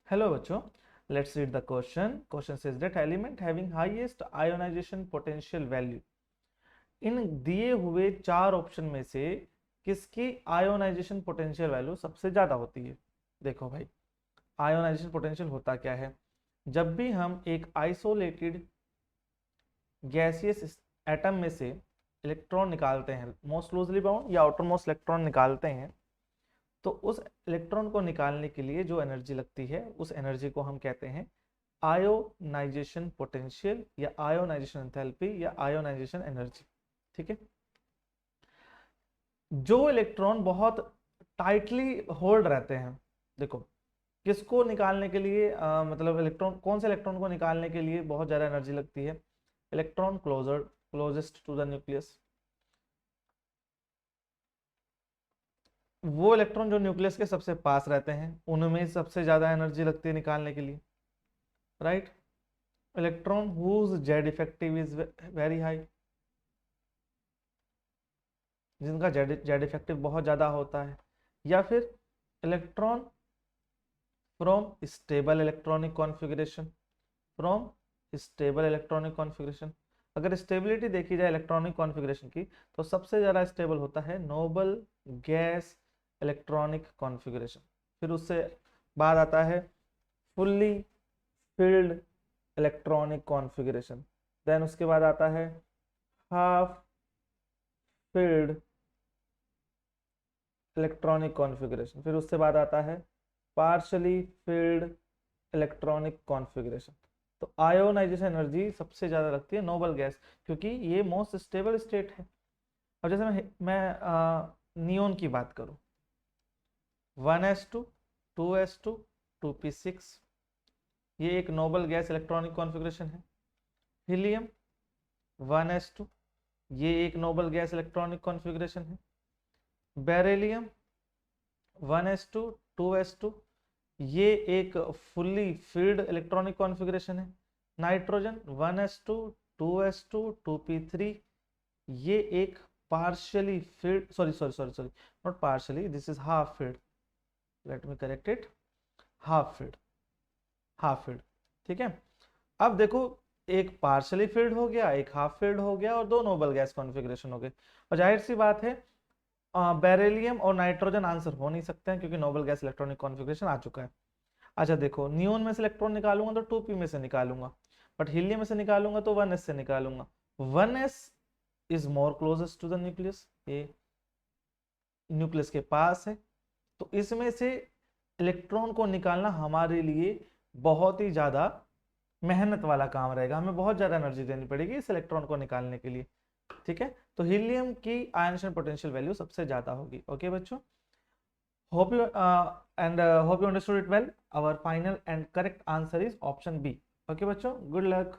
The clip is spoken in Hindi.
Hello बच्चों, let's read the question. Question says that element having highest ionization potential value. इन दिए हुए चार ऑप्शन में से किसकी आयोनाइजेशन पोटेंशियल वैल्यू सबसे ज्यादा होती है? देखो भाई, आयोनाइजेशन पोटेंशियल होता क्या है? जब भी हम एक आइसोलेटेड गैसियस एटम में से इलेक्ट्रॉन निकालते हैं, मोस्ट क्लोजली बाउंड या आउटर मोस्ट इलेक्ट्रॉन निकालते हैं, तो उस इलेक्ट्रॉन को निकालने के लिए जो एनर्जी लगती है उस एनर्जी को हम कहते हैं आयोनाइजेशन पोटेंशियल या आयोनाइजेशन एंथैल्पी या आयोनाइजेशन एनर्जी। ठीक है, जो इलेक्ट्रॉन बहुत टाइटली होल्ड रहते हैं, देखो किसको निकालने के लिए मतलब इलेक्ट्रॉन, कौन से इलेक्ट्रॉन को निकालने के लिए बहुत ज्यादा एनर्जी लगती है? Electron closest to the nucleus, वो इलेक्ट्रॉन जो न्यूक्लियस के सबसे पास रहते हैं उनमें सबसे ज्यादा एनर्जी लगती है निकालने के लिए, right? Electron whose z effective is very high, जिनका जेड इफेक्टिव बहुत ज्यादा होता है, या फिर electron from stable electronic configuration, from stable electronic configuration. अगर स्टेबिलिटी देखी जाए इलेक्ट्रॉनिक कॉन्फ़िगरेशन की, तो सबसे ज़्यादा स्टेबल होता है नोबल गैस इलेक्ट्रॉनिक कॉन्फ़िगरेशन। फिर उससे बाद आता है fully filled electronic configuration, then उसके बाद आता है हाफ फिल्ड इलेक्ट्रॉनिक कॉन्फ़िगरेशन, फिर उससे बाद आता है पार्शली फिल्ड इलेक्ट्रॉनिक कॉन्फ़िगरेशन। तो आयोनाइजेशन एनर्जी सबसे ज्यादा लगती है नोबल गैस, क्योंकि ये मोस्ट स्टेबल स्टेट है। अब जैसे मैं नियोन की बात करूं, 1s2 2s2 2p6, ये एक नोबल गैस इलेक्ट्रॉनिक कॉन्फ़िगरेशन है। हीलियम 1s2, ये एक नोबल गैस इलेक्ट्रॉनिक कॉन्फ़िगरेशन है। बेरिलियम 1s2 2s2, ये एक फुल्ली फिल्ड इलेक्ट्रॉनिक कॉन्फ़िगरेशन है। नाइट्रोजन 1s2 2s2 2p3, ये एक partially field, sorry sorry sorry sorry, not partially, this is half filled, let me correct it, half filled, half filled. ठीक है, अब देखो एक पार्शियली फिल्ड हो गया, एक हाफ फिल्ड हो गया, और दो नोबल गैस कॉन्फ़िगरेशन हो गए। और जाहिर सी बात है बेरिलियम और नाइट्रोजन आंसर हो नहीं सकते हैं, क्योंकि नोबल गैस इलेक्ट्रॉनिक कॉन्फ़िगरेशन आ चुका है। अच्छा देखो, नियोन में से इलेक्ट्रॉन निकालूंगा तो 2p में से निकालूंगा, बट हीलियम में से निकालूंगा तो 1s से निकालूंगा। 1s is more closest to the nucleus, ये न्यूक्लियस के पास है, तो इसमें से इलेक्ट्रॉन को निकालना हमारे लिए बहुत ही ज्यादा मेहनत वाला काम रहेगा, हमें बहुत ज्यादा एनर्जी देनी पड़ेगी इस इलेक्ट्रॉन को निकालने के लिए। ठीक है, तो हीलियम की आयनेशन पोटेंशियल वैल्यू सबसे ज्यादा होगी। ओके बच्चों, hope you hope you understood it well. Our final and correct answer is option B. Okay बच्चों, good luck.